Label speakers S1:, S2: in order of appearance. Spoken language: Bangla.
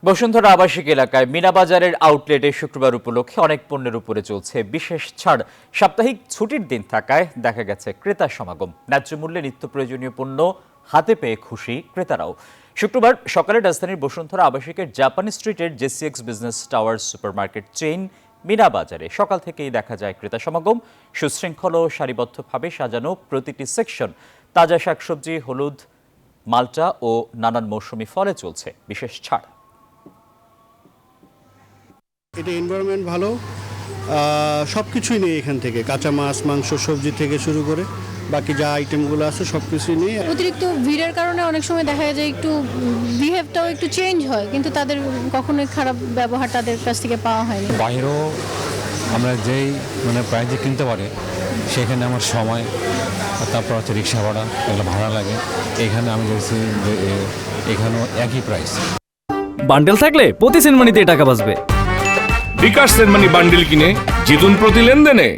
S1: বসুন্ধরা আবাসিক এলাকায় মিনা বাজারের আউটলেটে শুক্রবার উপলক্ষে অনেক পণ্যের উপরে চলছে বিশেষ ছাড়। সাপ্তাহিক ছুটির দিন থাকায় দেখা গেছে ক্রেতা সমাগম। ন্যায্য মূল্যে নিত্য প্রয়োজনীয় পণ্য হাতে পেয়ে খুশি ক্রেতারাও। শুক্রবার সকালে রাজধানীর বসুন্ধরা আবাসিকের জাপানি স্ট্রিটের JCX business tower supermarket chain মিনা বাজারে সকাল থেকেই দেখা যায় ক্রেতা সমাগম। সুশৃঙ্খল ও সারিবদ্ধভাবে সাজানো প্রতিটি সেকশন তাজা শাকসবজি, হলুদ, মাল্টা ও নানান মৌসুমি ফলে চলছে বিশেষ ছাড়।
S2: এটা এনভায়রনমেন্ট ভালো, সব কিছুই নেই এখান থেকে, কাঁচা মাছ, মাংস, সবজি থেকে শুরু করে বাকি যা আইটেমগুলো আছে সব কিছুই নেই।
S3: অতিরিক্ত ভিড়ের কারণে অনেক সময় দেখা যায় একটু বিহেভটাও একটু চেঞ্জ হয়, কিন্তু তাদের কখনোই খারাপ ব্যবহার তাদের কাছ থেকে পাওয়া হয়নি।
S4: বাইরেও আমরা যেই প্রাইজে কিনতে পারি সেখানে আমার সময়, তারপর হচ্ছে রিক্সা ভাড়া, এগুলো ভাড়া লাগে। এখানে আমি দেখছি যে এখানেও একই প্রাইস।
S5: বান্ডেল থাকলে প্রতি সেনমানিতে টাকা বাঁচবে।
S6: বিকাশ সেনমানি বান্ডিল কিনে জিতুন প্রতি লেনদেনে।